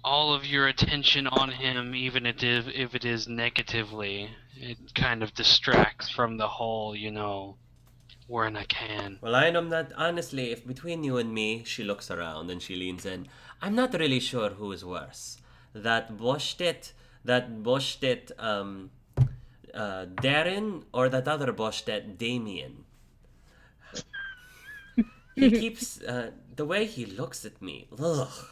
all of your attention on him, even if it is negatively. It kind of distracts from the whole, we're in a can. Well, I'm not honestly. If between you and me, she looks around and she leans in. I'm not really sure who is worse. That Darren, or that other Boshtet, Damien. He keeps the way he looks at me. Ugh.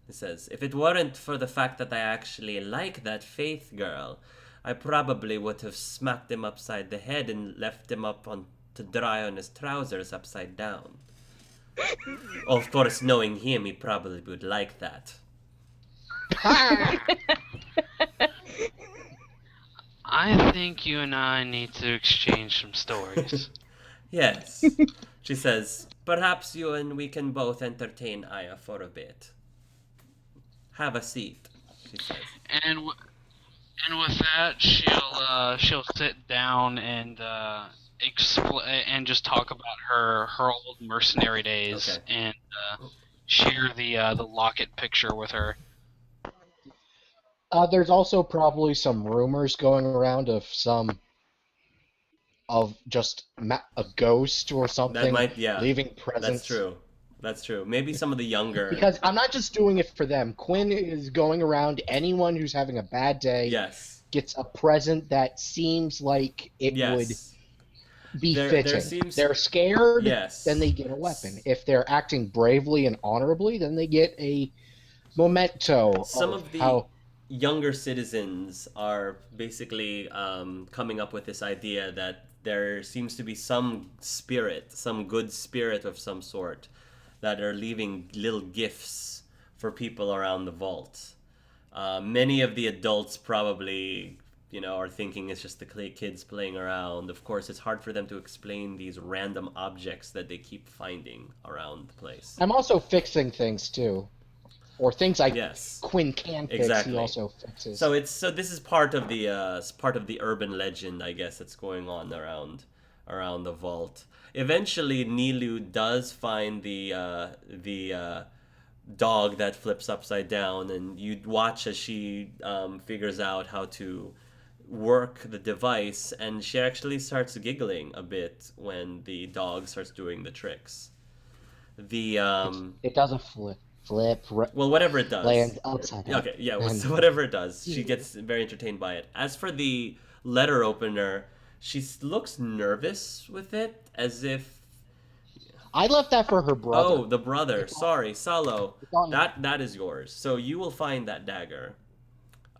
He says, if it weren't for the fact that I actually like that Faith girl, I probably would have smacked him upside the head and left him up on to dry on his trousers upside down. Of course, knowing him, he probably would like that. I think you and I need to exchange some stories. Yes, she says, perhaps you and we can both entertain Aya for a bit. Have a seat, she says. And and with that, she'll sit down and and just talk about her old mercenary days Okay. and share the locket picture with her. There's also probably some rumors going around of just a ghost or That something might, yeah, leaving that's presents. true. That's true. Maybe some of the younger. Because I'm not just doing it for them. Quinn is going around. Anyone who's having a bad day Yes. gets a present that seems like it would Yes. be There fitting. seems. They're scared, then Yes. they get a weapon. If they're acting bravely and honorably, then they get a memento Some of of the how. younger citizens are basically coming up with this idea that there seems to be some spirit, some good spirit of some sort, that are leaving little gifts for people around the vault. Many of the adults probably, are thinking it's just the kids playing around. Of course, it's hard for them to explain these random objects that they keep finding around the place. I'm also fixing things too, or things I Yes, Quinn can fix. He exactly. also fixes. So this is part of the urban legend, I guess, that's going on around the vault. Eventually, Nilu does find the dog that flips upside down, and you watch as she figures out how to work the device, and she actually starts giggling a bit when the dog starts doing the tricks. The It doesn't flip, well, whatever it does. land upside Yeah, down, okay, yeah, well, and so whatever it does, she gets very entertained by it. As for the letter opener, she looks nervous with it, as if, I left that for her brother. oh, the brother. It's on. Sorry, Salo. It's on That is yours. So you will find that dagger,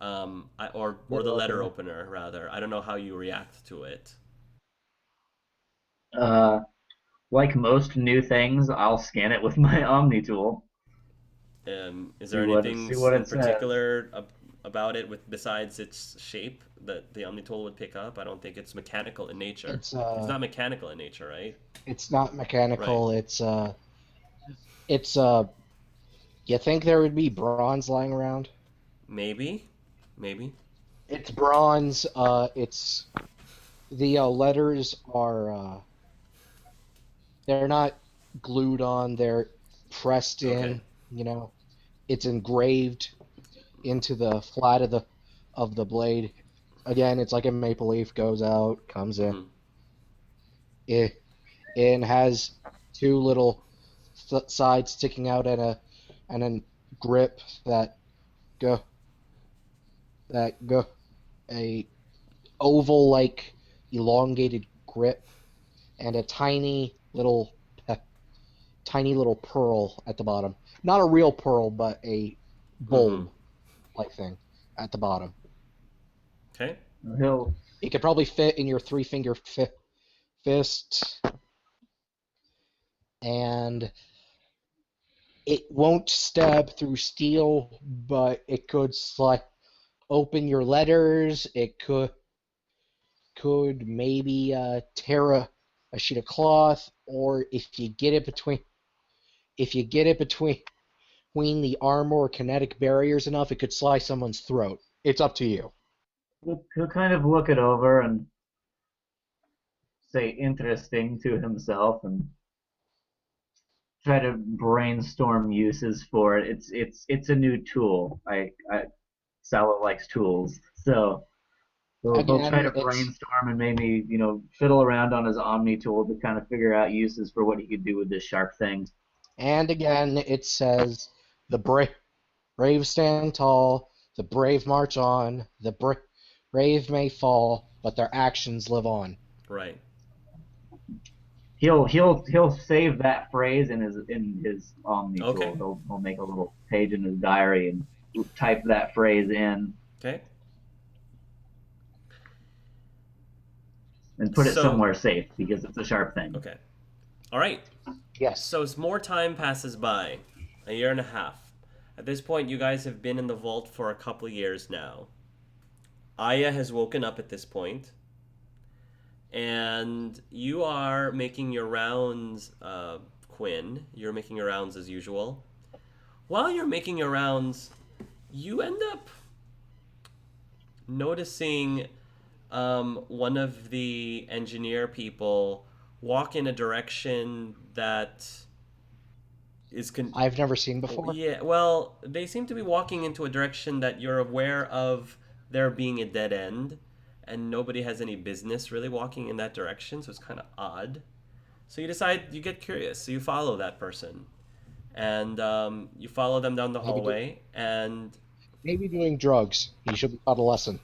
or the letter letter opener. opener rather. I don't know how you react to it. Uh, like most new things, I'll scan it with my Omni tool. Is there See what anything see what in it says. particular about it with besides its shape that the Omnitool would pick up? I don't think it's mechanical in nature. It's It's not mechanical in nature, right? it's not Right. mechanical. It's You think there would be bronze lying around? Maybe. Maybe. It's bronze. It's the letters are they're not glued on. They're pressed Okay. in. You know, it's engraved into the flat of the blade. Again, it's like a maple leaf goes out, comes in. Mm-hmm. It and has two little sides sticking out and a grip go that go a oval like elongated grip and a tiny little pearl at the bottom. Not a real pearl, but a Mm-hmm. bulb like thing at the bottom. Okay. He'll It could probably fit in your fist, and it won't stab through steel, but it could slide open your letters. It could maybe tear a sheet of cloth, or if you get it between the armor or kinetic barriers enough, it could slice someone's throat. It's up to you. he'll kind of look it over and say interesting to himself and try to brainstorm uses for it. It's a new tool. Salo likes tools, so he'll try Again, to brainstorm and maybe fiddle around on his Omni tool to kind of figure out uses for what he could do with this sharp thing. it says the brave stand tall, the brave march on, the brave may fall, but their actions live on. Right. He'll save that phrase in his Omni Okay. tool. He'll make a little page in his diary and type that phrase in Okay. and put it So- somewhere safe because it's a sharp thing. Okay. All right. Yes. So as more time passes by, a year and a half. At this point, you guys have been in the vault for a couple years now. Aya has woken up at this point, and you are making your rounds, Quinn. You're making your rounds as usual. While you're making your rounds, you end up noticing one of the engineer people walk in a direction that is I've never seen before. yeah, well, they seem to be walking into a direction that you're aware of there being a dead end, and nobody has any business really walking in that direction, so it's kind of odd. So you get curious, so you follow that person, and you follow them down the hallway, and Maybe doing drugs. He should be taught a lesson.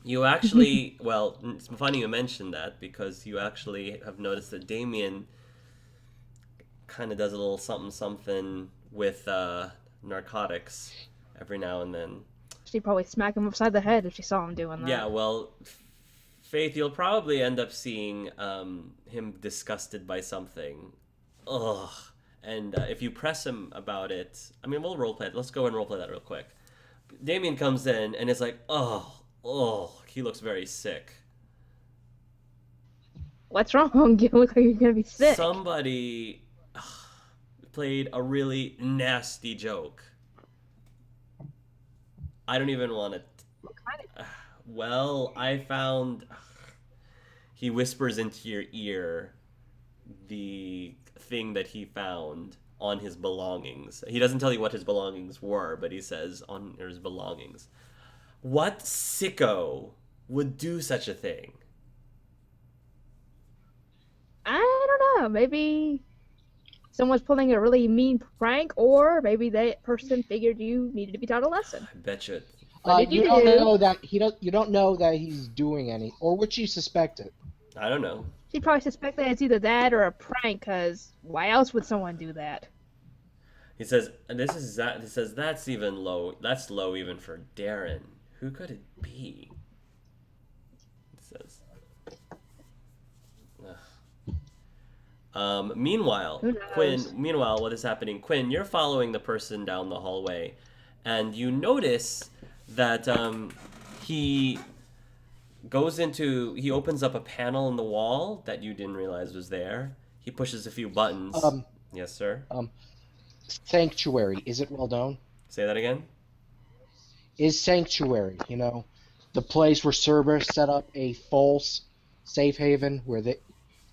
you actually, well, it's funny you mentioned that because you actually have noticed that Damien kind of does a little something with narcotics every now and then. She'd probably smack him upside the head if she saw him doing that. Yeah, well, Faith, you'll probably end up seeing him disgusted by something. Ugh. And if you press him about it, I mean, we'll roleplay it. Let's go and roleplay that real quick. Damien comes in and is like, oh, he looks very sick. What's wrong? You look like you're gonna be sick. Somebody played a really nasty joke. I don't even want to. What kind of- Well, I found. He whispers into your ear the thing that he found on his belongings. He doesn't tell you what his belongings were, but he says on his belongings. What sicko would do such a thing? I don't know. Maybe someone's pulling a really mean prank, or maybe that person figured you needed to be taught a lesson. I bet you. What did You you don't do? know that you don't know that he's doing any, or would you suspect it? I don't know. She probably suspect that it's either that or a prank, because why else would someone do that? He says, and this is that. He says that's even low. That's low even for Darren. Who could it be? It says. Meanwhile, Who knows? Quinn. Meanwhile, what is happening? Quinn, you're following the person down the hallway, and you notice that he he opens up a panel in the wall that you didn't realize was there. He pushes a few buttons. Yes, sir. Sanctuary, is it well known? Say that again. Is Sanctuary, the place where Cerberus set up a false safe haven where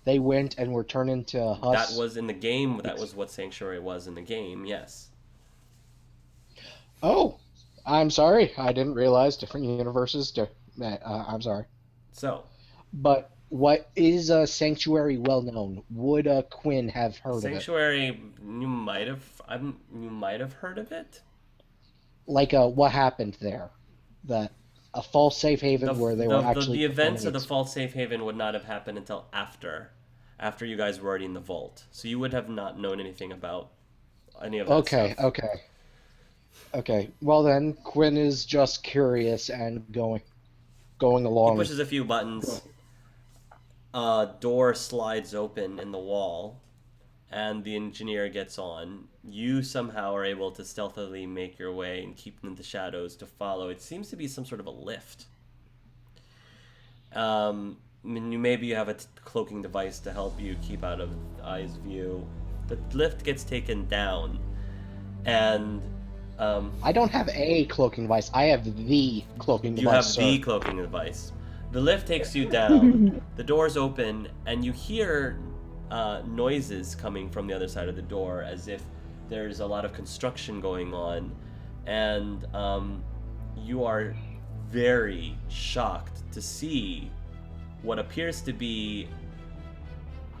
they went and were turned into husks? That was in the game. That was what Sanctuary was in the game. Yes. Oh, I'm sorry. I didn't realize different universes. I'm sorry. So, But what is a Sanctuary well known? Would Quinn have heard of it? Sanctuary, you might have heard of it. Like what happened there? That a false safe haven where they were actually the events of the permanents. false safe haven would not have happened until after you guys were already in the vault. So you would have not known anything about any of that stuff. Okay. Well then, Quinn is just curious and going He along. pushes a few buttons. A door slides open in the wall, and the engineer gets on. You somehow are able to stealthily make your way and keep in the shadows to follow. It seems to be some sort of a lift. Maybe you have a cloaking device to help you keep out of eye's view. The lift gets taken down, and I don't have a cloaking device. I have the cloaking device. you have sir. the cloaking device. The lift takes you down. The doors open, and you hear noises coming from the other side of the door, as if there's a lot of construction going on, and you are very shocked to see what appears to be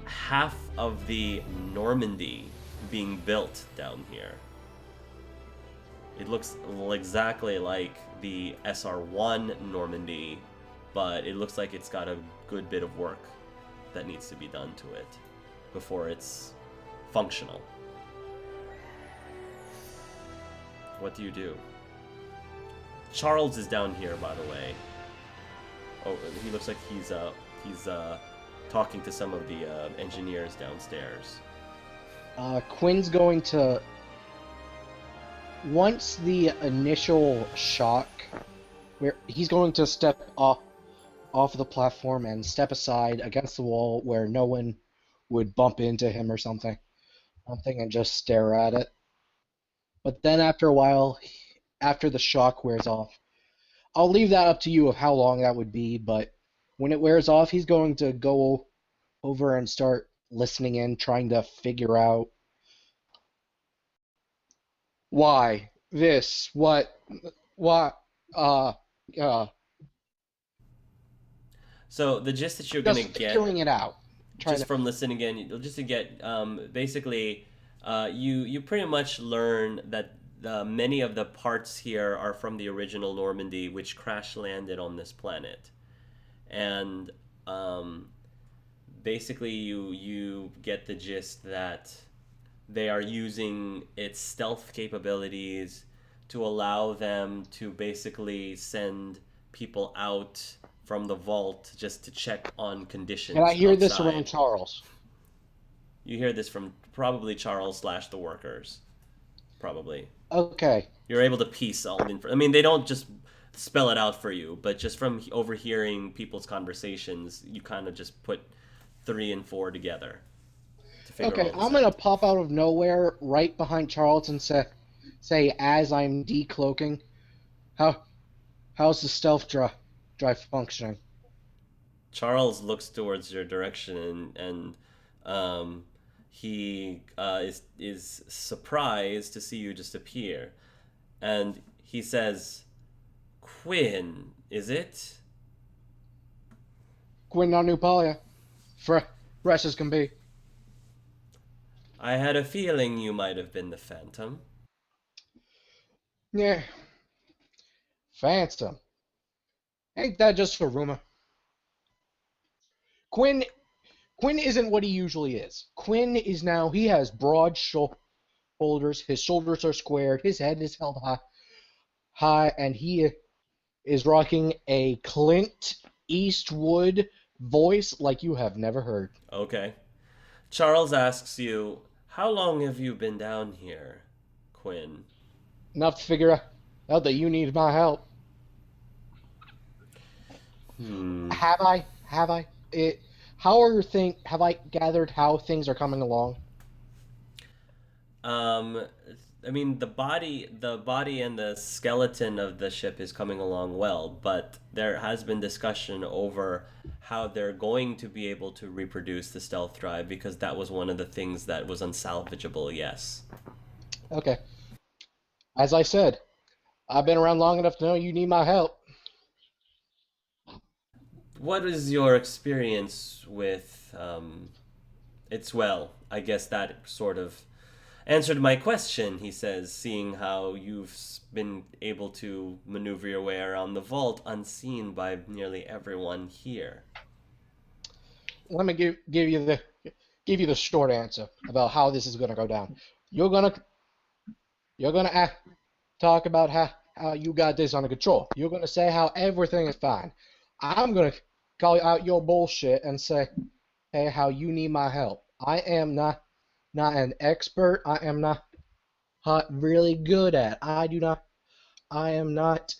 half of the Normandy being built down here. It looks exactly like the SR1 Normandy, but it looks like it's got a good bit of work that needs to be done to it before it's functional. What do you do? Charles is down here, by the way. Oh, he looks like he's talking to some of the engineers downstairs. Quinn's going to, once the initial shock, where he's going to step off the platform and step aside against the wall where no one would bump into him or something, and just stare at it. But then after a while, after the shock wears off, I'll leave that up to you of how long that would be, but when it wears off, he's going to go over and start listening in, trying to figure out why, this, why, uh, uh, So the gist that you're gonna just get, figuring it out. Trying just to, from listening in, just to get basically, you pretty much learn that many of the parts here are from the original Normandy, which crash landed on this planet, and basically you get the gist that they are using its stealth capabilities to allow them to basically send people out from the vault just to check on conditions and I hear this outside. around Charles. You hear this from probably Charles slash the workers. Probably. Okay, You're able to piece all the info. I mean, they don't just spell it out for you, but just from overhearing people's conversations, you kind of just put 3 and 4 together to figure okay, all this I'm gonna out. pop out of nowhere right behind Charles and say as I'm decloaking, how, how's the stealth drive functioning? Charles looks towards your direction, and he is surprised to see you just appear, and he says, "Quinn, is it?" Quinn non Nupalia, fresh as can be. I had a feeling you might have been the Phantom. Yeah, Phantom. Ain't that just a rumor? Quinn Quinn isn't what he usually is. Quinn is now, he has broad shoulders, his shoulders are squared, his head is held high, and he is rocking a Clint Eastwood voice like you have never heard. Okay. Charles asks you, "How long have you been down here, Quinn?" Enough to figure out that you need my help. Hmm. Have I? Have I? How are things? Have I gathered how things are coming along? Um, I mean, the body and the skeleton of the ship is coming along well, but there has been discussion over how they're going to be able to reproduce the stealth drive because that was one of the things that was unsalvageable. Yes. Okay. As I said, I've been around long enough to know you need my help. What is your experience with it's well, I guess that sort of answered my question, he says, seeing how you've been able to maneuver your way around the vault unseen by nearly everyone here. Let me give you the short answer about how this is gonna go down. You're gonna talk about how you got this under control. You're gonna say how everything is fine. I'm gonna call out your bullshit and say, hey, how you need my help. I am not an expert. I am not really good at. I do not. I am not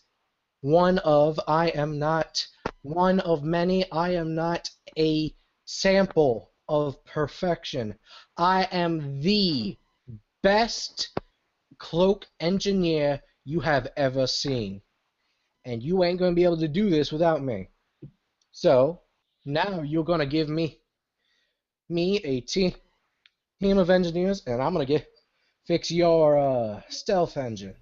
one of. I am not one of many. I am not a sample of perfection. I am the best cloak engineer you have ever seen. And you ain't going to be able to do this without me. So, now you're going to give me me a team of engineers, and I'm gonna fix your stealth engine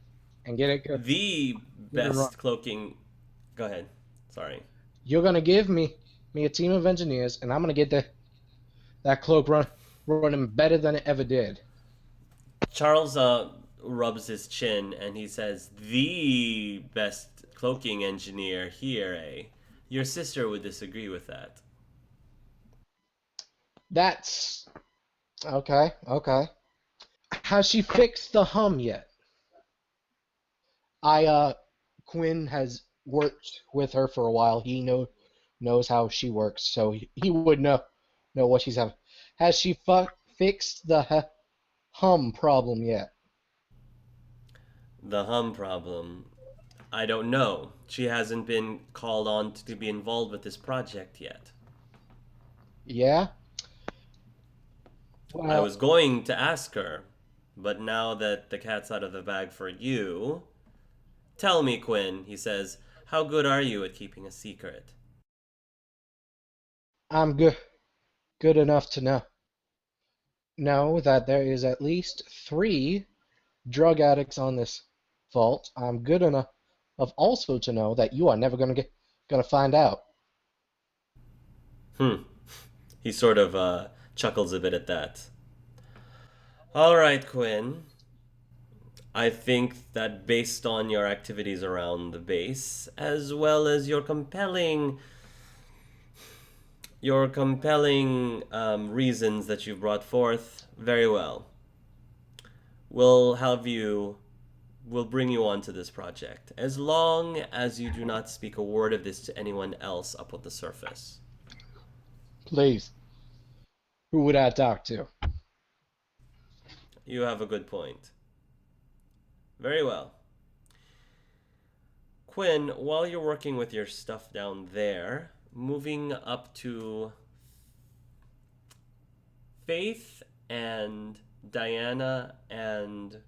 and get it good. The Get it run. best cloaking. Go ahead. Sorry. You're gonna give me a team of engineers, and I'm gonna get that cloak running better than it ever did. Charles rubs his chin and he says, "The best cloaking engineer here, eh? Your sister would disagree with that." That's okay. Okay. Has she fixed the hum yet? Quinn has worked with her for a while. He knows how she works, so he would know what she's having. Has she fixed the hum problem yet? The hum problem. I don't know. She hasn't been called on to be involved with this project yet. Yeah. I Well, was going to ask her, but now that the cat's out of the bag for you, tell me, Quinn, he says, how good are you at keeping a secret? I'm good enough to know that there is at least 3 drug addicts on this vault. I'm good enough of also to know that you are never gonna find out. Hmm. He sort of chuckles a bit at that. All right, Quinn. I think that based on your activities around the base, as well as your compelling reasons that you've brought forth, very well. We'll have you. We'll bring you onto this project, as long as you do not speak a word of this to anyone else up on the surface. Please, who would I talk to? You have a good point. Very well. Quinn, while you're working with your stuff down there, moving up to Faith and Diana and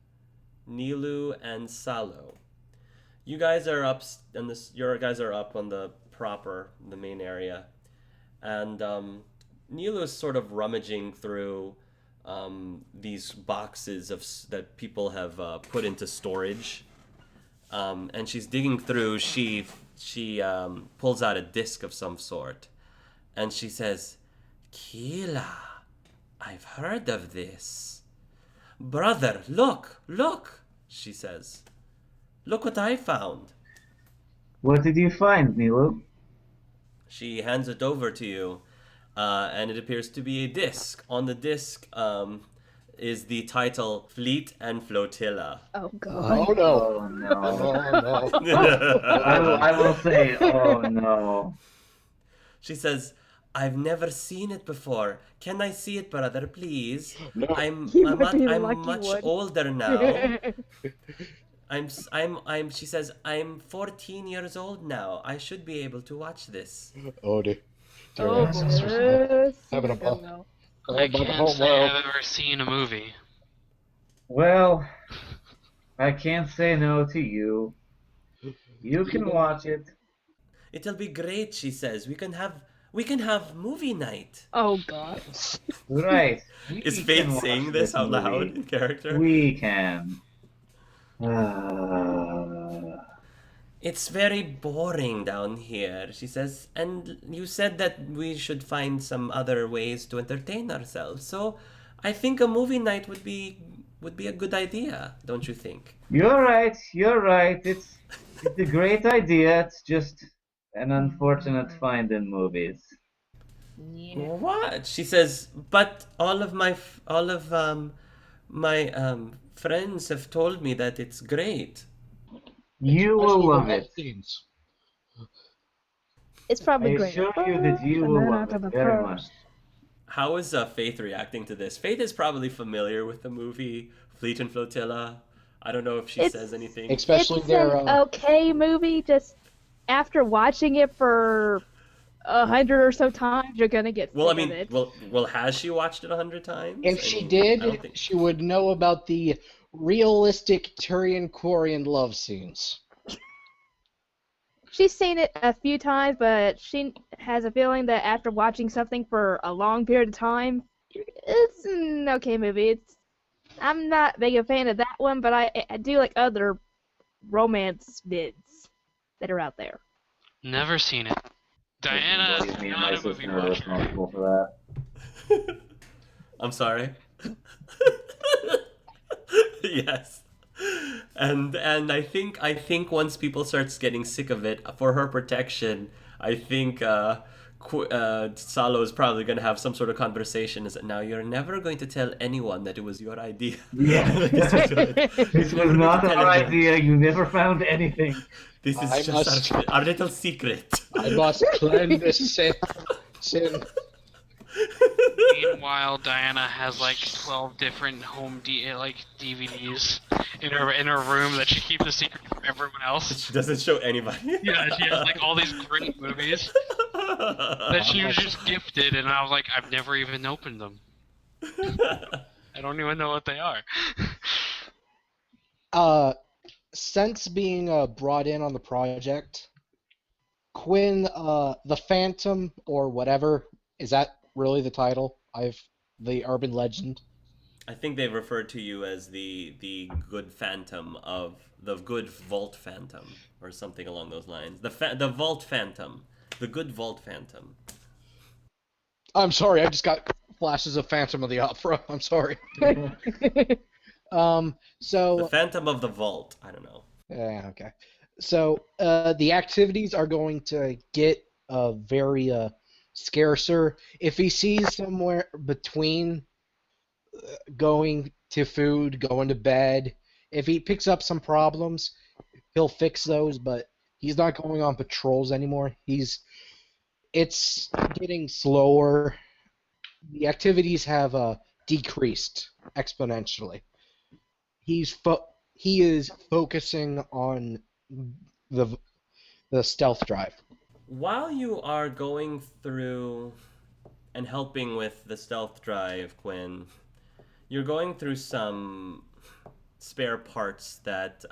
Nhilu and Salo. You guys are up, and this. Your guys are up on the main area, and Nhilu is sort of rummaging through these boxes that people have put into storage, and she's digging through. She pulls out a disc of some sort, and she says, "Kila, I've heard of this. Brother, look," she says. "Look what I found." What did you find, Nhilu? She hands it over to you, and it appears to be a disc. On the disc is the title Fleet and Flotilla. Oh Oh God. no! Oh no. Oh no! I will say, oh no. She says, "I've never seen it before. Can I see it, brother, please? No! I'm You I'm might be the I'm lucky much one. older now. I'm she says, I'm 14 years old now. I should be able to watch this." Oh dear! Dear Oh ancestors, boy. having a Oh, ball. no. I By the can't whole say world. I've ever seen a movie. Well, I can't say no to you. You can watch it. "It'll be great," she says. We can have movie night." Oh God. Right. Is We Faith can watch saying this out loud movie. in character? We can. Uh, "It's very boring down here," she says, "and you said that we should find some other ways to entertain ourselves. So I think a movie night would be a good idea, don't you think?" you're right. You're right. It's a great idea. It's just an unfortunate find in movies. Yeah. What? She says, "But all of my friends have told me that it's great." You will Especially the love love it. scenes. It's I probably great at assure you that first, you and will then love after it the very much. first. How is Faith reacting to this? Faith is probably familiar with the movie Fleet and Flotilla. I don't know if she says It's anything. Especially it's their an okay movie. Just after watching it for 100 or so times, you're gonna get Well, I sick of mean, it. well, has she watched it 100 times? if I she mean, I don't did, think. she would know about the realistic Turian Quarian love scenes. she's seen it a few times, but she has a feeling that after watching something for a long period of time, it's an okay movie. I'm not big a fan of that one, but I do like other romance vids that are out there. Never seen it. Diana is Believe me, not my a movie sister are watcher. responsible for that. I'm sorry. Yes. And I think once people starts getting sick of it, for her protection, I think Salo is probably going to have some sort of conversation. Is that now you're never going to tell anyone that it was your idea. Yeah. This was your idea. This You're was never going not to tell our anyone. idea. You never found anything. This is I just must- our little secret. I must cleanse this sin. Meanwhile, Diana has like 12 different DVDs in her room that she keeps a secret from everyone else. She doesn't show anybody. Yeah, she has like all these great movies that she was just gifted, and I was like, I've never even opened them. I don't even know what they are. Since being brought in on the project, Quinn, the Phantom or whatever, is that really the title? The urban legend. I think they refer to you as the good phantom of the good vault phantom or something along those lines. The vault phantom, the good vault phantom. I'm sorry, I just got flashes of Phantom of the Opera. I'm sorry. The So phantom of the vault. I don't know. yeah, okay. So the activities are going to get very scarcer. If he sees somewhere between going to food, going to bed, if he picks up some problems, he'll fix those, but he's not going on patrols anymore. It's getting slower. The activities have decreased exponentially. He is focusing on the stealth drive. While you are going through and helping with the stealth drive, Quinn, you're going through some spare parts that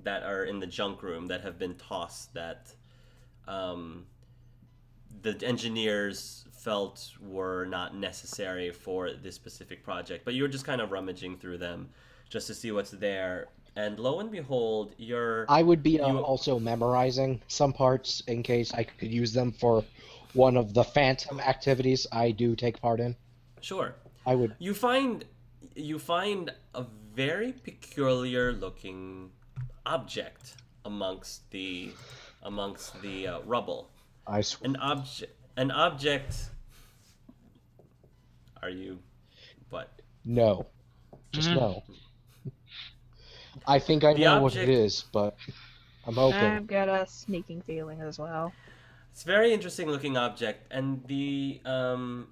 that are in the junk room that have been tossed that the engineers felt were not necessary for this specific project. But you were just kind of rummaging through them just to see what's there. And lo and behold, I would be you also memorizing some parts in case I could use them for one of the Phantom activities I do take part in. sure. I would. You find a very peculiar looking object amongst the rubble. I swear. An object. Are you what? No. Just Mhm. no. I think I The know what object- it is, but I'm hoping. I've got a sneaking feeling as well. It's a very interesting looking object, and the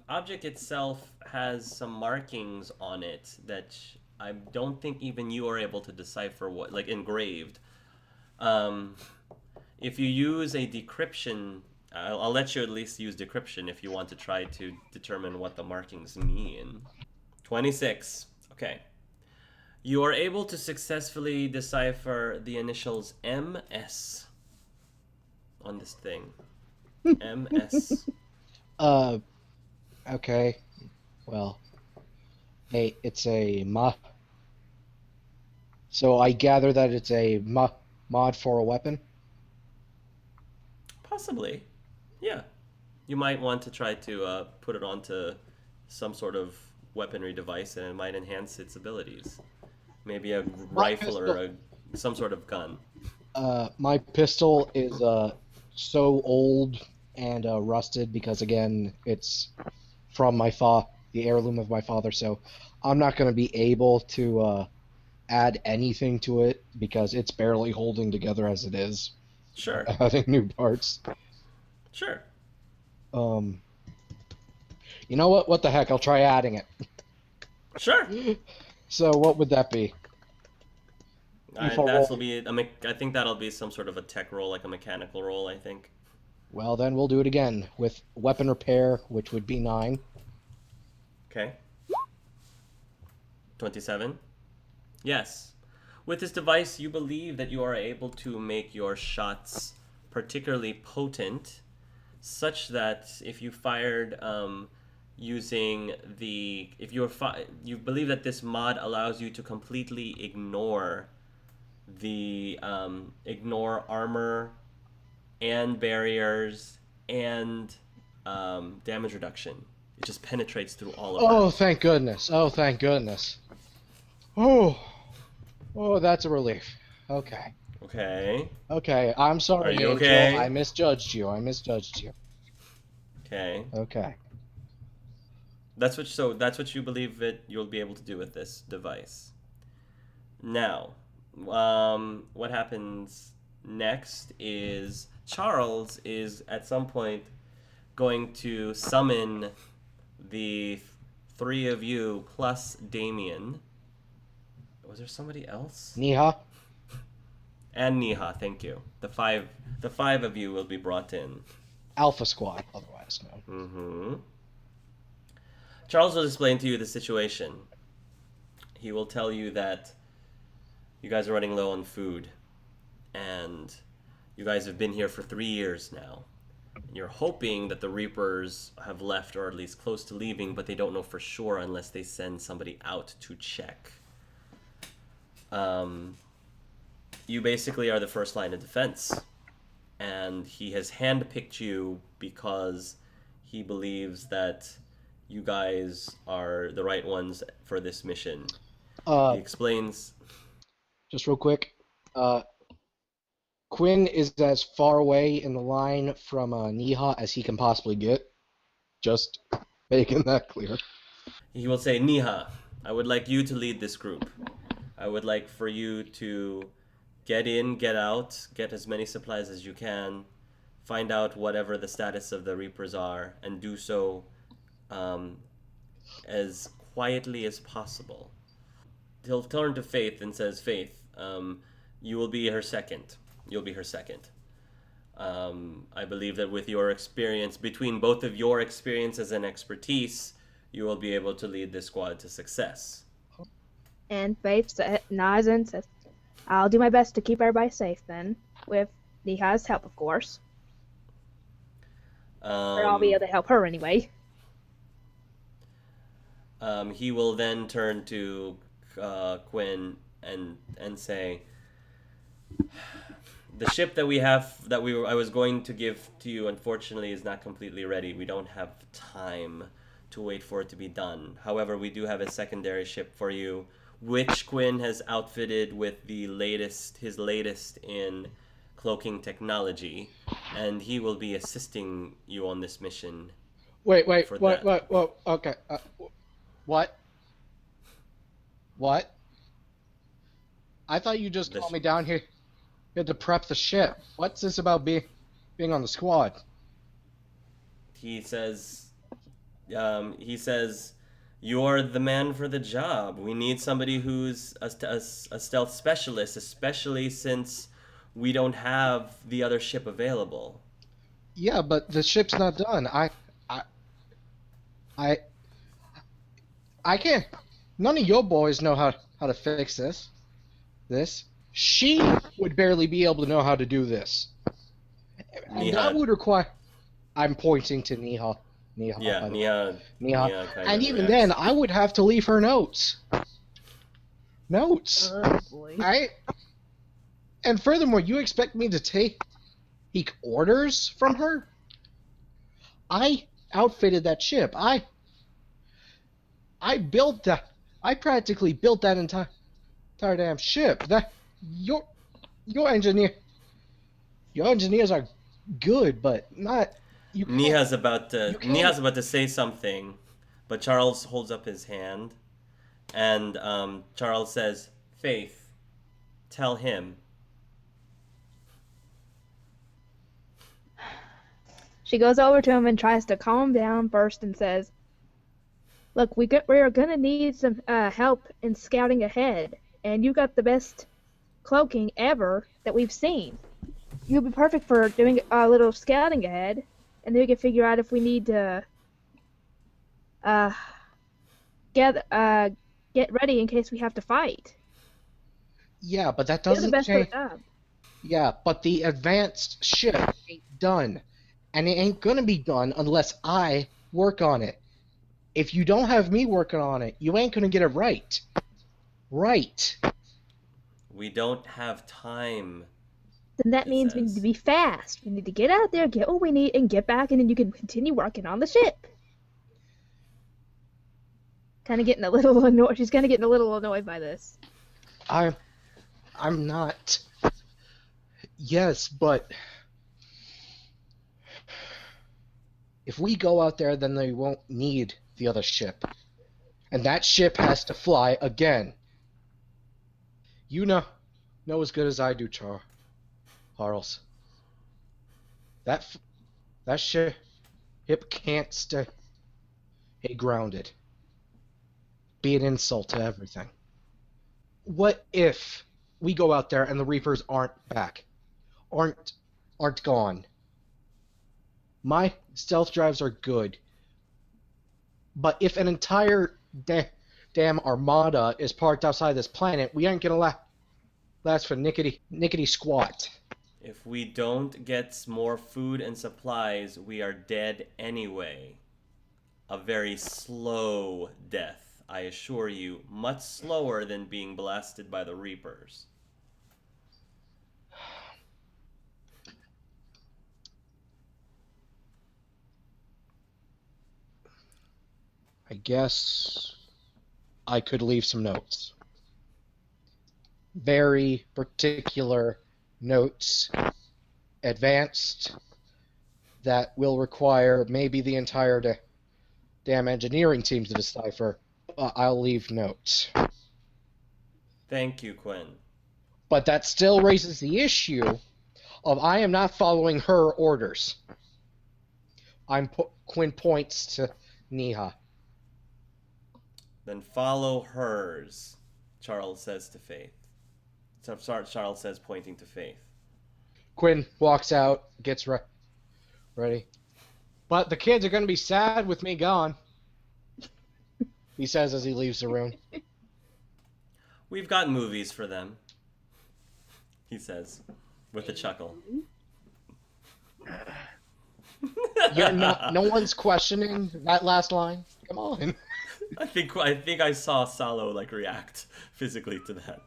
object itself has some markings on it that I don't think even you are able to decipher what, like engraved. If you use a decryption, I'll let you at least use decryption if you want to try to determine what the markings mean. 26. Okay. You are able to successfully decipher the initials MS on this thing. MS. Okay. Well, hey, it's a So I gather that it's a mod for a weapon. Possibly. Yeah. You might want to try to put it onto some sort of weaponry device and it might enhance its abilities. Maybe a rifle or some sort of gun. My pistol is so old and rusted because again it's from the heirloom of my father, so I'm not going to be able to add anything to it because it's barely holding together as it is. Sure. Adding new parts. Sure. You know what? What the heck? I'll try adding it. Sure. So what would that be? That'll be. I think that'll be some sort of a tech roll, like a mechanical roll. I think. Well, then we'll do it again with weapon repair, which would be 9. Okay. 27. Yes. With this device, you believe that you are able to make your shots particularly potent, such that if you fired using the if you're you believe that this mod allows you to completely ignore armor and barriers and damage reduction. It just penetrates through all of Oh, that. thank goodness. Oh, thank goodness. Oh, oh, that's a relief. Okay. Okay. Okay, I'm Are sorry, you Angel. I okay? misjudged you. I misjudged you. Okay. Okay. That's what you believe that you'll be able to do with this device. Now, what happens next is Charles is at some point going to summon the three of you plus Damien. Was there somebody else? Niha? And Niha, thank you. The five of you will be brought in. Alpha Squad, otherwise known. Mm-hmm. Charles will explain to you the situation. He will tell you that you guys are running low on food, and you guys have been here for 3 years now. You're hoping that the Reapers have left, or at least close to leaving, but they don't know for sure unless they send somebody out to check. Um, you basically are the first line of defense, and he has handpicked you because he believes that you guys are the right ones for this mission. He Uh, explains. just real quick. Uh, Quinn is as far away in the line from Niha as he can possibly get. Just making that clear. He will say, Niha, I would like you to lead this group. I would like for you to get in, get out, get as many supplies as you can, find out whatever the status of the Reapers are, and do so um, as quietly as possible. He'll turn to Faith and says, Faith, you will be her second. You'll be her second. I believe that with your experience, between both of your experiences and expertise, you will be able to lead this squad to success. And Faith nods and says, I'll do my best to keep everybody safe then, with Niha's help, of course. Or I'll be able to help her anyway. He will then turn to Quinn and say, the ship that we have I was going to give to you, unfortunately, is not completely ready. We don't have time to wait for it to be done. However, we do have a secondary ship for you, which Quinn has outfitted with his latest in cloaking technology, and he will be assisting you on this mission. Wait, For that. okay. What? What? I thought you just This- called me down here. You had to prep the ship. What's this about being on the squad? He says, you're the man for the job. We need somebody who's a stealth specialist, especially since we don't have the other ship available. Yeah, but the ship's not done. I, I can't. None of your boys know how to fix this. She would barely be able to know how to do this. And that Niha, would require. I'm pointing to Niha. Niha. yeah, by the way. Niha, Niha. Niha kind And of even reacts. then, I would have to leave her notes. Notes. Oh boy. And furthermore, you expect me to take orders from her? I outfitted that ship. I built that. I practically built that entire damn ship. That your engineers are good, but not. You can't. Niha's about to You can't- Niha's about to say something, but Charles holds up his hand, and Charles says, "Faith, tell him." She goes over to him and tries to calm him down first and says, Look, we're gonna need some help in scouting ahead, and you got the best cloaking ever that we've seen. You'll be perfect for doing a little scouting ahead, and then we can figure out if we need to get ready in case we have to fight. Yeah, but that You're the doesn't best for the change. job. Yeah, but the advanced ship ain't done. And it ain't gonna be done unless I work on it. If you don't have me working on it, you ain't gonna get it right. Right. We don't have time, Then that he means we need to says. be fast. We need to get out there, get what we need, and get back, and then you can continue working on the ship. Kind of getting a little annoyed. She's kind of getting a little annoyed by this. I'm I'm not. Yes, but if we go out there, then they won't need the other ship. And that ship has to fly again. You know as good as I do, Charles. That that ship can't stay grounded. Be an insult to everything. What if we go out there and the Reapers aren't back? Aren't gone? My stealth drives are good, but if an entire damn armada is parked outside this planet, we ain't gonna last for nickety squat. If we don't get more food and supplies, we are dead anyway. A very slow death, I assure you, much slower than being blasted by the Reapers. I guess I could leave some notes. Very particular notes, advanced, that will require maybe the entire damn engineering team to decipher. I'll leave notes. Thank you, Quinn. But that still raises the issue of I am not following her orders. Quinn points to Niha. Then follow hers, Charles says to Faith. Charles says, pointing to Faith. Quinn walks out, gets ready. But the kids are going to be sad with me gone, he says as he leaves the room. We've got movies for them, he says, with a chuckle. No one's questioning that last line. Come on. I think I saw Salo like react physically to that.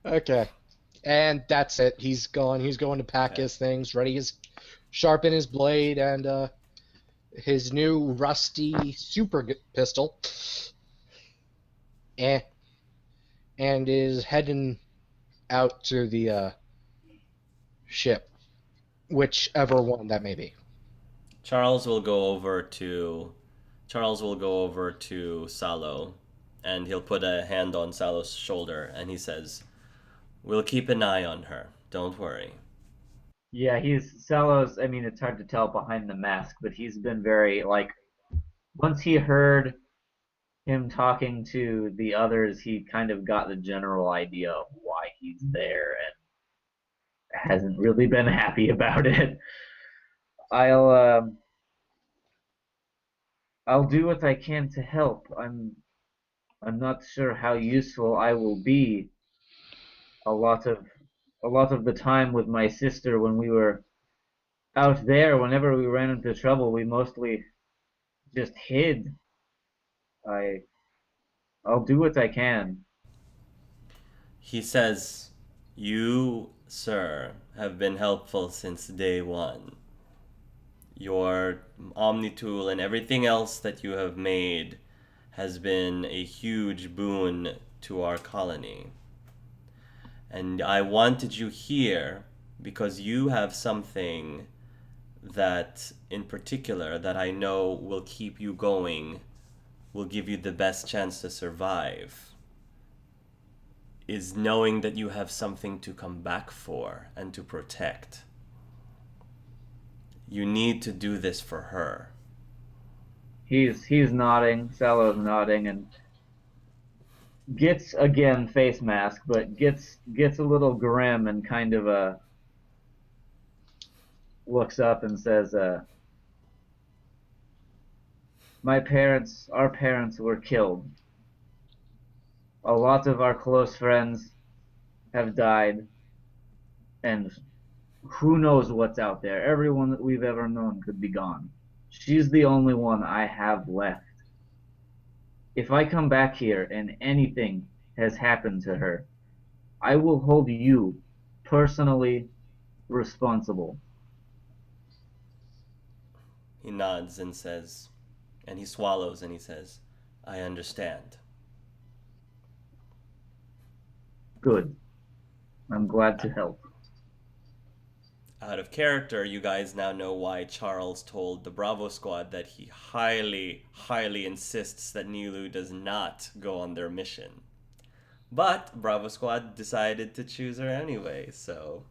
Okay. And that's it. He's gone. He's going to pack his things, ready his sharpen his blade and his new rusty super pistol, and is heading out to the ship, whichever one that may be. Charles will go over to Salo, and he'll put a hand on Salo's shoulder, and he says, "We'll keep an eye on her. Don't worry." Yeah, Salo's. I mean, it's hard to tell behind the mask, but he's been very like. Once he heard him talking to the others, he kind of got the general idea of why he's there and hasn't really been happy about it. I'll I'll do what I can to help. I'm not sure how useful I will be. A lot of the time with my sister when we were out there, whenever we ran into trouble, we mostly just hid. I I'll do what I can. He says, "You, sir, have been helpful since day one. Your Omni tool and everything else that you have made has been a huge boon to our colony. And I wanted you here because you have something that, in particular, that I know will keep you going, will give you the best chance to survive, is knowing that you have something to come back for and to protect. You need to do this for her." He's nodding, Salo's nodding, and gets again face mask, but gets a little grim and kind of looks up and says, our parents were killed. A lot of our close friends have died, and who knows what's out there. Everyone that we've ever known could be gone. She's the only one I have left. If I come back here and anything has happened to her, I will hold you personally responsible. He nods and says, and he swallows and he says, I understand. Good. I'm glad to help. Out of character, you guys now know why Charles told the Bravo Squad that he highly, highly insists that Nilu does not go on their mission. But Bravo Squad decided to choose her anyway, so.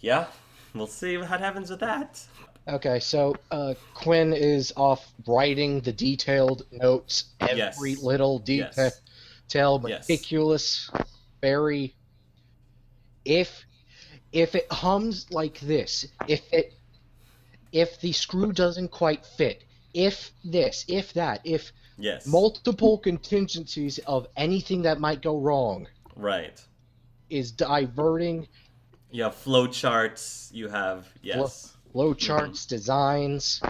Yeah, we'll see what happens with that. Okay, so Quinn is off writing the detailed notes, every Yes. little Yes. detail, Yes. meticulous, very. If it hums like this, if the screw doesn't quite fit, if this, if that, if Yes. multiple contingencies of anything that might go wrong Right. is diverting You have flow charts, you have. flow, Yes. flow Mm-hmm. charts, designs,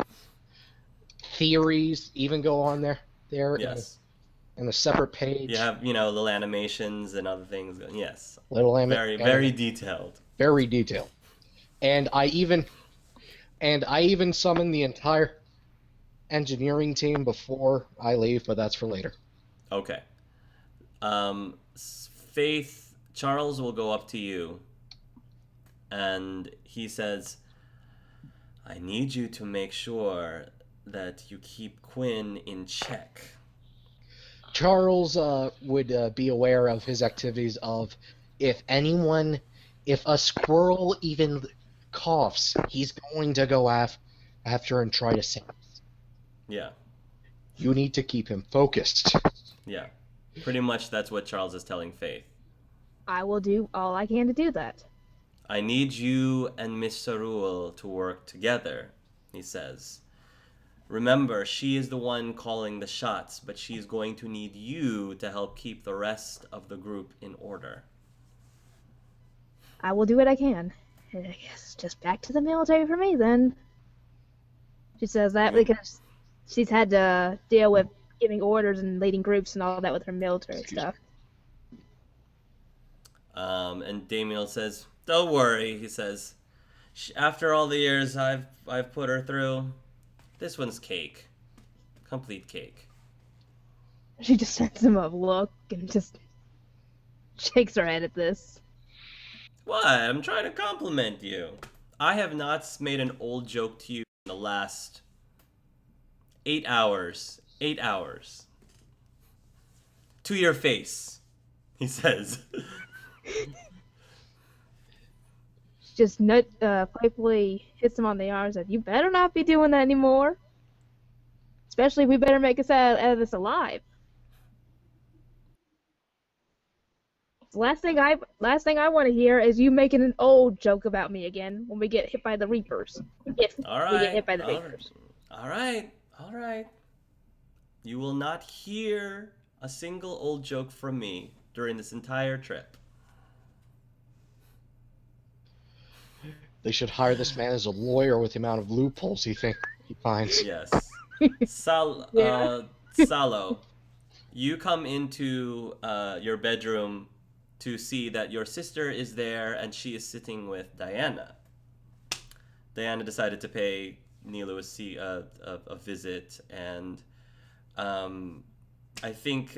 theories, even go on there Yes. in a separate You page. have, little animations and other things. Yes. Little Very, very detailed. very detailed. And I even summon the entire engineering team before I leave, but that's for later. Okay. Faith, Charles will go up to you and he says, I need you to make sure that you keep Quinn in check. Charles would be aware of his activities of if a squirrel even coughs, he's going to go after and try to save. Yeah. You need to keep him focused. Yeah. Pretty much that's what Charles is telling Faith. I will do all I can to do that. I need you and Miss Sarul to work together, he says. Remember, she is the one calling the shots, but she's going to need you to help keep the rest of the group in order. I will do what I can. I guess just back to the military for me then. She says that because she's had to deal with giving orders and leading groups and all that with her military stuff. And Damiel says, "Don't worry," he says. After all the years I've put her through, this one's cake, complete cake. She just sends him a look and just shakes her head at this. What? I'm trying to compliment you. I have not made an old joke to you in the last 8 hours. 8 hours. To your face, he says. She just playfully hits him on the arm and says, "You better not be doing that anymore. Especially if we better make us out of this alive." The last thing I want to hear is you making an old joke about me again when we get hit by the Reapers. If All we get right. hit by the Reapers. All right. All right. You will not hear a single old joke from me during this entire trip. They should hire this man as a lawyer with the amount of loopholes he finds. Yes. Yeah. Salo, you come into your bedroom to see that your sister is there and she is sitting with Diana. Diana decided to pay Nhilu a visit, and I think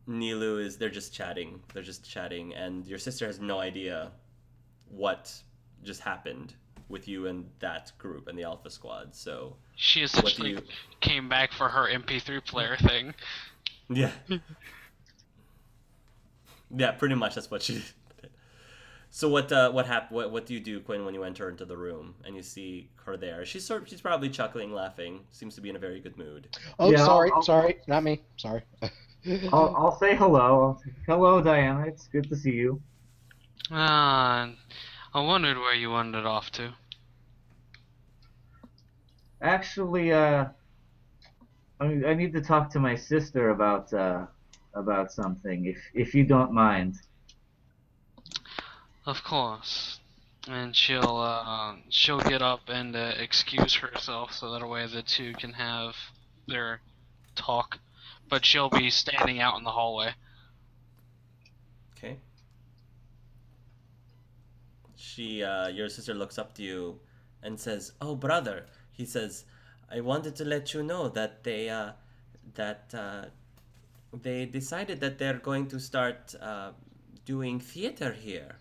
Nhilu they're just chatting. They're just chatting, and your sister has no idea what just happened with you and that group and the Alpha Squad. So She essentially came back for her MP3 player thing. yeah, yeah, pretty much that's what she did. So what happened? What do you do, Quinn, when you enter into the room and you see her there? She's probably chuckling, laughing. Seems to be in a very good mood. Oh, Yeah, sorry, not me. Sorry. I'll say hello. Hello, Diana. It's good to see you. I wondered where you wandered off to. Actually, I need to talk to my sister about something, if you don't mind. Of course. And she'll get up and excuse herself so that way the two can have their talk. But she'll be standing out in the hallway. Okay. Your sister looks up to you and says, "Oh, brother," he says, "I wanted to let you know that they decided that they're going to start doing theater here.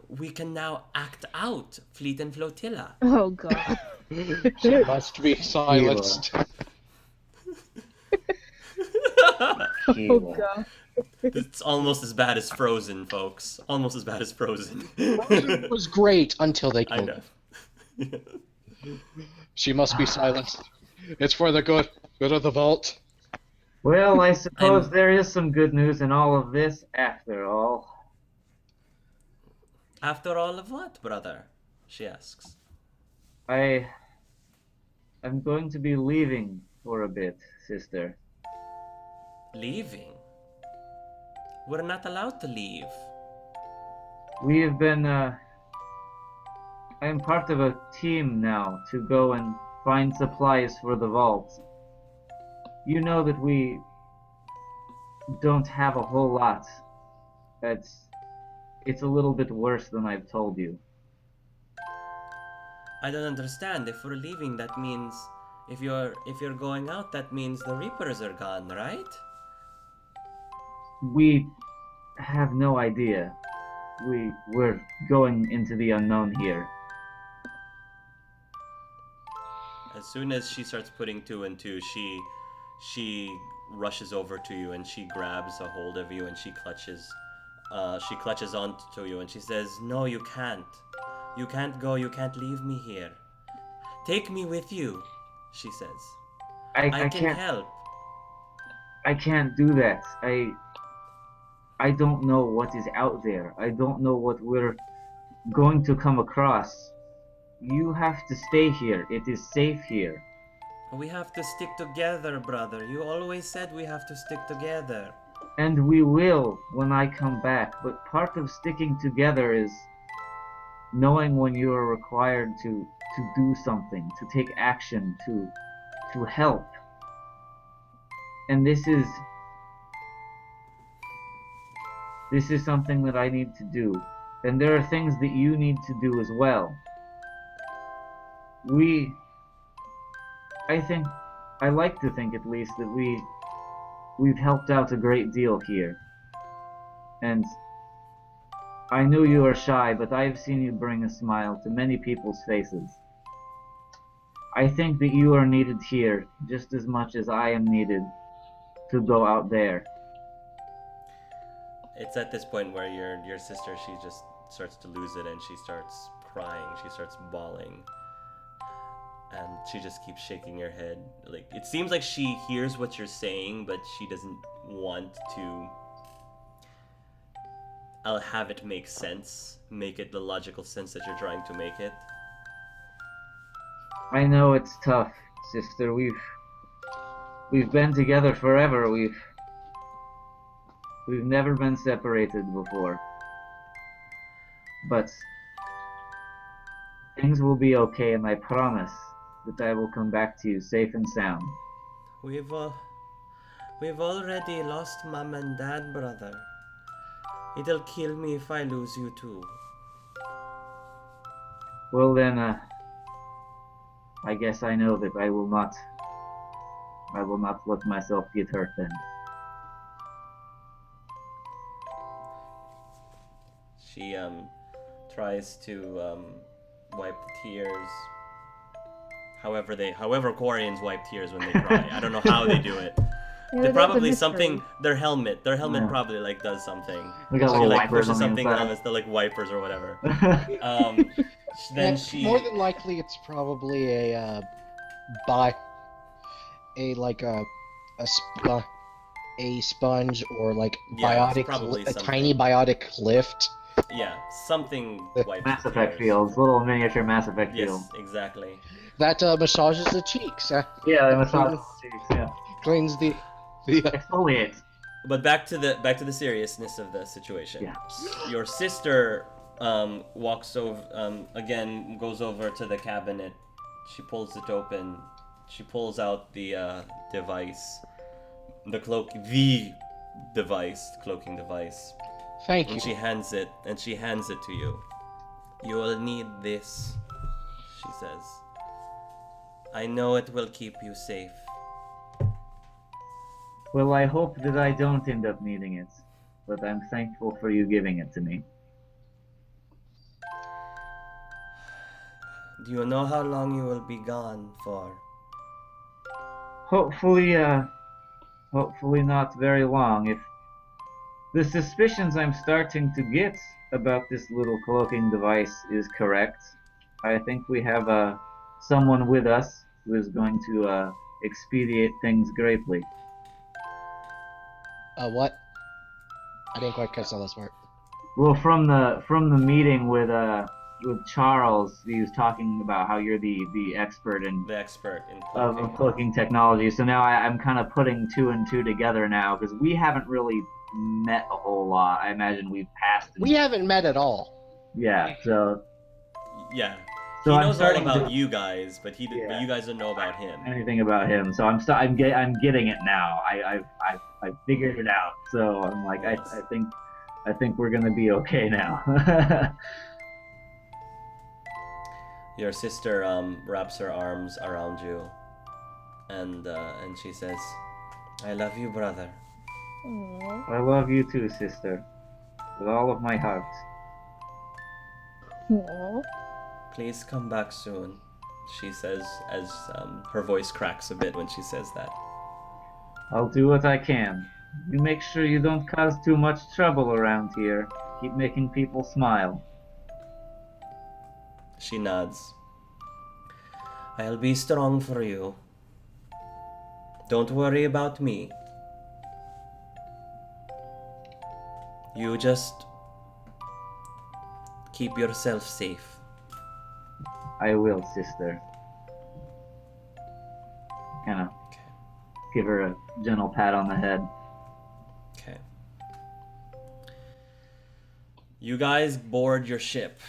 We can now act out Fleet and Flotilla." Oh god. She must be silenced. Oh Sheila. god. It's almost as bad as Frozen, folks. Almost as bad as Frozen. It was great until they I killed know. her. She must be silenced. It's for the good of the vault. Well, I suppose I'm- there is some good news in all of this, after all. After all of what, brother? She asks. I'm going to be leaving for a bit, sister. Leaving? We're not allowed to leave. We have been, I am part of a team now to go and find supplies for the vault. You know that we don't have a whole lot. It's a little bit worse than I've told you. I don't understand. If we're leaving, that means if you're going out, that means the Reapers are gone, right? We have no idea. We're going into the unknown here. As soon as she starts putting two and two, she rushes over to you and she grabs a hold of you and she clutches onto you and she says, "No, you can't. You can't go. You can't leave me here. Take me with you," she says. I can can't help." I can't do that. I don't know what is out there. I don't know what we're going to come across. You have to stay here. It is safe here. We have to stick together, brother. You always said we have to stick together. And we will when I come back. But part of sticking together is knowing when you are required to do something, to take action, to help. And this is something that I need to do. And there are things that you need to do as well. I like to think at least that we've helped out a great deal here. And I know you are shy, but I have seen you bring a smile to many people's faces. I think that you are needed here just as much as I am needed to go out there. It's at this point where your sister, she just starts to lose it and she starts crying. She starts bawling. And she just keeps shaking her head. Like, it seems like she hears what you're saying, but she doesn't want to. I'll have it make sense. Make it the logical sense that you're trying to make it. I know it's tough, sister. We've been together forever. We've never been separated before. But things will be okay, and I promise that I will come back to you safe and sound. We've already lost Mom and Dad, brother. It'll kill me if I lose you too. Well then, I guess I know that I will not let myself get hurt then. She tries to wipe the tears. However Quarians wipe tears when they cry. I don't know how they do it. Yeah, They that's a probably mystery. something. Their helmet Yeah. probably like does something. We got She little like wipers pushes on the something on inside. us, the like wipers or whatever. Then And she. more than likely, it's probably a sponge or like Yeah, it's biotic, probably a tiny something. biotic lift Yeah, something wipes Mass the Effect tears. fields, little miniature Mass Effect field. Yes, exactly. That massages the cheeks. Yeah, they And massage cleans, the cheeks. Yeah, cleans the exfoliate. But back to the seriousness of the situation. Yeah. Your sister walks over again, goes over to the cabinet. She pulls it open. She pulls out the device, the cloaking device, Thank and you. she hands it to you. You will need this, she says. I know it will keep you safe. Well, I hope that I don't end up needing it, but I'm thankful for you giving it to me. Do you know how long you will be gone for? Hopefully, hopefully not very long. If the suspicions I'm starting to get about this little cloaking device is correct, I think we have someone with us who is going to expedite things greatly. What? I didn't quite catch all this part. Well, from the meeting with Charles, he was talking about how you're the expert in The expert in of cloaking. cloaking technology. So now I'm kind of putting two and two together now because we haven't really met a whole lot. I imagine we've passed. We haven't met at all. Yeah. So Yeah. So he I'm knows all starting about to- you guys, but Yeah. you guys don't know about him. anything about him. So I'm getting it now. I've figured it out. So I'm like Yes. I think we're gonna be okay now. Your sister wraps her arms around you, and she says, "I love you, brother." Aww. I love you too, sister, with all of my heart. Aww. Please come back soon, she says as her voice cracks a bit when she says that. I'll do what I can. You make sure you don't cause too much trouble around here. Keep making people smile. She nods. I'll be strong for you. Don't worry about me. You just keep yourself safe. I will, sister. Kind of Okay. give her a gentle pat on the head. Okay. You guys board your ship.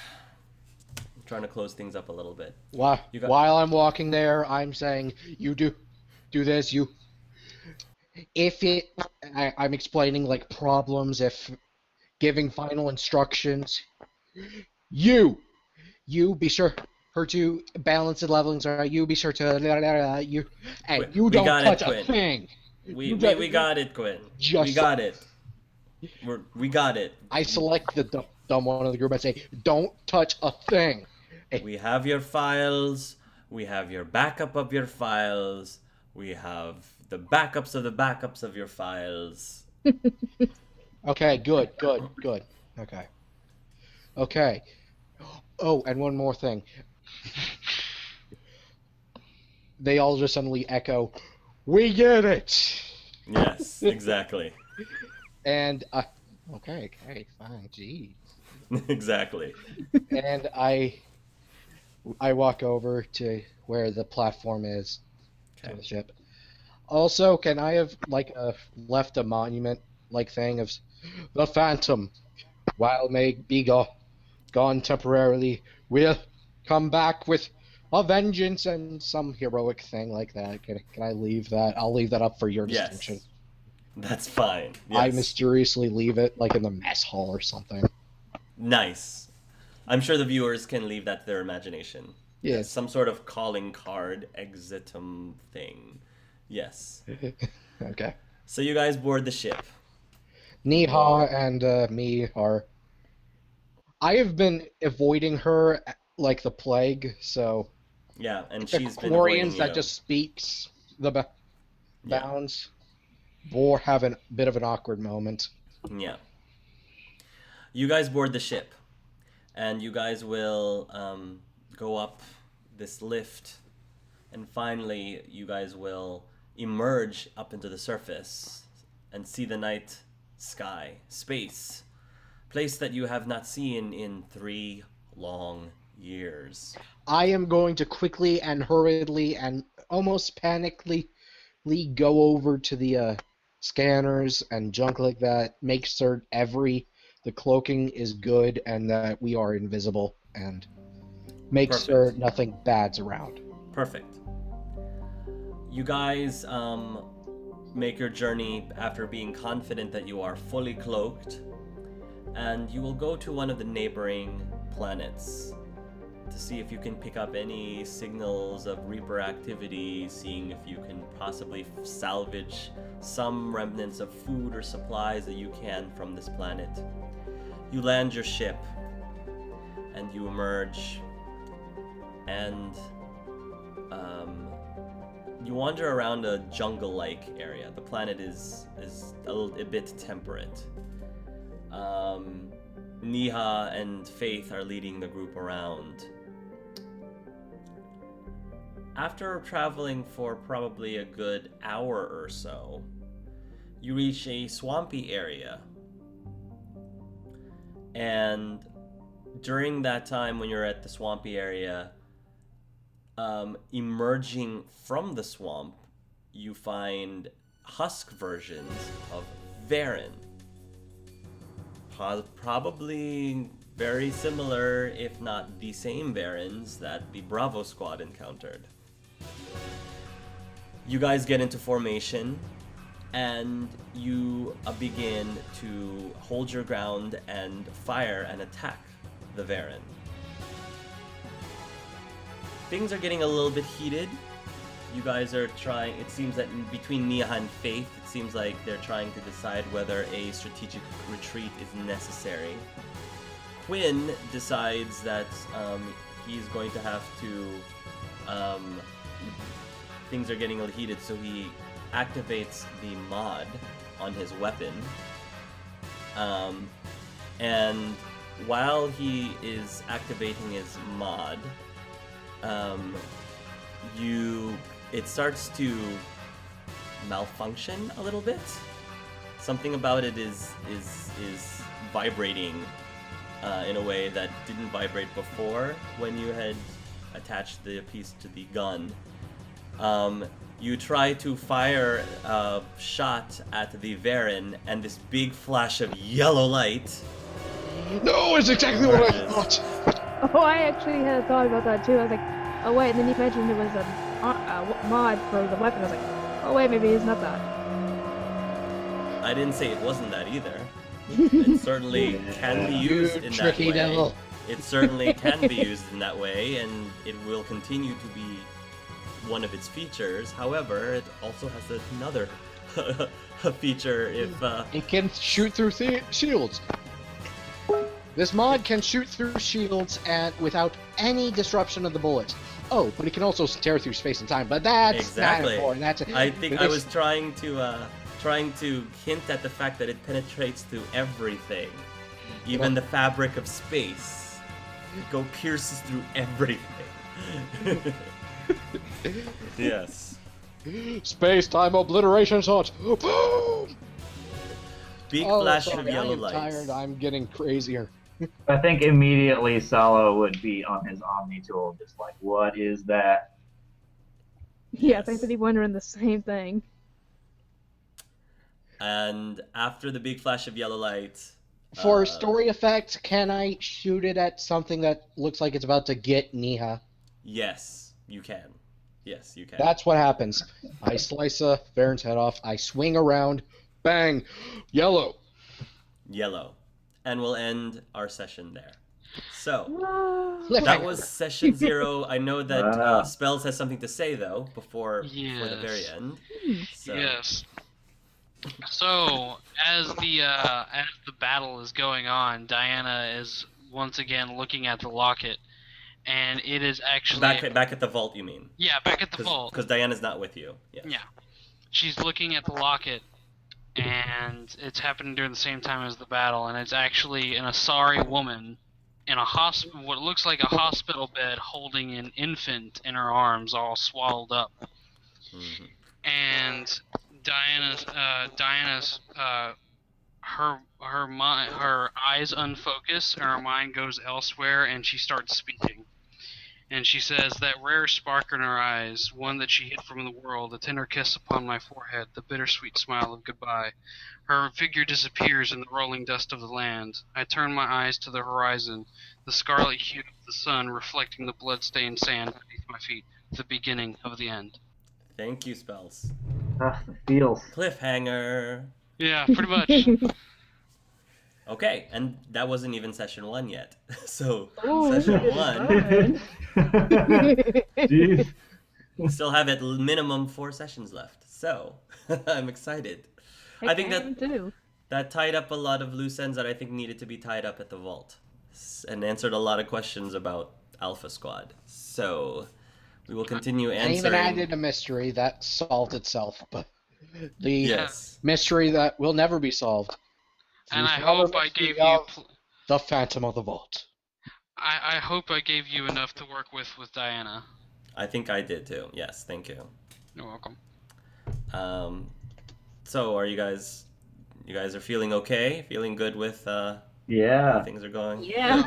I'm trying to close things up a little bit. While I'm walking there, I'm saying, you do this, you... If it... I'm explaining, like, problems, if giving final instructions. You be sure to balance the levelings, or you be sure to... you... And Quinn, you we don't got it, touch a Quinn. thing! We got it, Quinn. Just- We got it. We got it. I select the dumb one of the group and say, don't touch a thing! We have your files. We have your backup of your files. We have the backups of the backups of your files. Okay, good. Okay. Oh, and one more thing. They all just suddenly echo, "We get it!" Yes, exactly. And, okay, fine, geez. Exactly. And I walk over to where the platform is, to the ship. Also, can I have, like, left a monument-like thing of the Phantom, while may be gone temporarily, will come back with a vengeance and some heroic thing like that. Can I leave that? I'll leave that up for your distinction. Yes. That's fine. I Yes. mysteriously leave it, like, in the mess hall or something. Nice. I'm sure the viewers can leave that to their imagination. Yes. Some sort of calling card exitum thing. Yes. Okay. So you guys board the ship. Neha and me are... I have been avoiding her like the plague, so... Yeah, and The she's been avoiding Quarians that you. just speaks the Yeah. bounds, or have a bit of an awkward moment. Yeah. You guys board the ship, and you guys will go up this lift, and finally you guys will emerge up into the surface and see the night sky, space, place that you have not seen in 3 long years. I am going to quickly and hurriedly and almost panically go over to the scanners and junk like that, make certain the cloaking is good and that we are invisible, and make sure Perfect. nothing bad's around. Perfect. You guys make your journey after being confident that you are fully cloaked, and you will go to one of the neighboring planets to see if you can pick up any signals of Reaper activity, seeing if you can possibly salvage some remnants of food or supplies that you can from this planet. You land your ship, and you emerge, and you wander around a jungle-like area. The planet is a bit temperate. Niha and Faith are leading the group around. After traveling for probably a good hour or so, you reach a swampy area. And during that time when you're at the swampy area, emerging from the swamp, you find husk versions of Varen. Probably very similar, if not the same Varens that the Bravo Squad encountered. You guys get into formation, and you begin to hold your ground and fire and attack the Varen. Things are getting a little bit heated. You guys are trying, it seems that between Niha and Faith, it seems like they're trying to decide whether a strategic retreat is necessary. Quinn decides that he's going to have to, things are getting a little heated, so he activates the mod on his weapon. And while he is activating his mod, it starts to malfunction a little bit. Something about it is vibrating in a way that didn't vibrate before when you had attached the piece to the gun. You try to fire a shot at the Varen, and this big flash of yellow light. No, it's exactly what I thought. Oh, I actually had a thought about that too. I was like, oh wait, and then you mentioned it was a mod for the weapon. I was like, oh wait, maybe it's not that. I didn't say it wasn't that either. It certainly can be used in that Tricky way. devil. It certainly can be used in that way, and it will continue to be one of its features. However, it also has another feature if It can shoot through shields. This mod can shoot through shields and without any disruption of the bullets. Oh, but it can also tear through space and time. But that's exactly. not important. That's I think I was trying to hint at the fact that it penetrates through everything, even the fabric of space. It pierces through everything. Yes. Space-time obliteration shot. Boom! Big flash sorry, of yellow I am lights. tired. I'm getting crazier. I think immediately Salo would be on his Omni tool, just like, what is that? Yeah, I Yes. think they'd be wondering the same thing. And after the big flash of yellow light, For story effect, can I shoot it at something that looks like it's about to get Niha? yes, you can. Yes, you can. That's what happens. I slice Varen's head off. I swing around. Bang! Yellow. Yellow. And we'll end our session there. So, Cliffhanger. that was session 0. I know that Spells has something to say, though, before the very end. So, Yes. So, as the battle is going on, Diana is once again looking at the locket, and it is actually back at the vault, you mean? yeah, back at the vault. Because Diana's not with you. Yes. Yeah, she's looking at the locket, and it's happening during the same time as the battle, and it's actually an Asari woman in a what looks like a hospital bed, holding an infant in her arms, all swallowed up. Mm-hmm. And Diana's her eyes unfocus and her mind goes elsewhere, and she starts speaking. And she says, that rare spark in her eyes, one that she hid from the world, a tender kiss upon my forehead, the bittersweet smile of goodbye. Her figure disappears in the rolling dust of the land. I turn my eyes to the horizon, the scarlet hue of the sun reflecting the blood-stained sand beneath my feet, the beginning of the end. Thank you, Spells. Ah, the feels. Cliffhanger. Yeah, pretty much. Okay, and that wasn't even session 1 yet. So, Ooh, session good 1, Jeez. we still have at minimum 4 sessions left. So, I'm excited. I think am too. that tied up a lot of loose ends that I think needed to be tied up at the vault, and answered a lot of questions about Alpha Squad. So, we will continue I even answering. added a mystery that solved itself, but the Yes. mystery that will never be solved. And The I forever hope I mystery gave you. of the Phantom of the Vault. I hope I gave you enough to work with Diana. I think I did too. Yes, thank you. You're welcome. So are you guys are feeling okay? Feeling good with how Yeah. things are going? Yeah.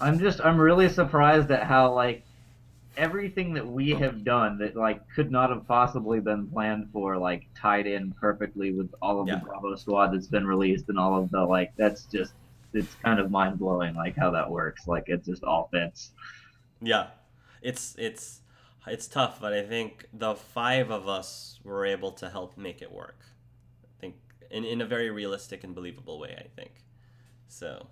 I'm really surprised at how like everything that we have done that like could not have possibly been planned for like tied in perfectly with all of Yeah. the Bravo squad that's been released and all of the like that's just it's kind of mind blowing like how that works. Like it just all fits. Yeah. It's tough, but I think the 5 of us were able to help make it work. I think in a very realistic and believable way, I think. So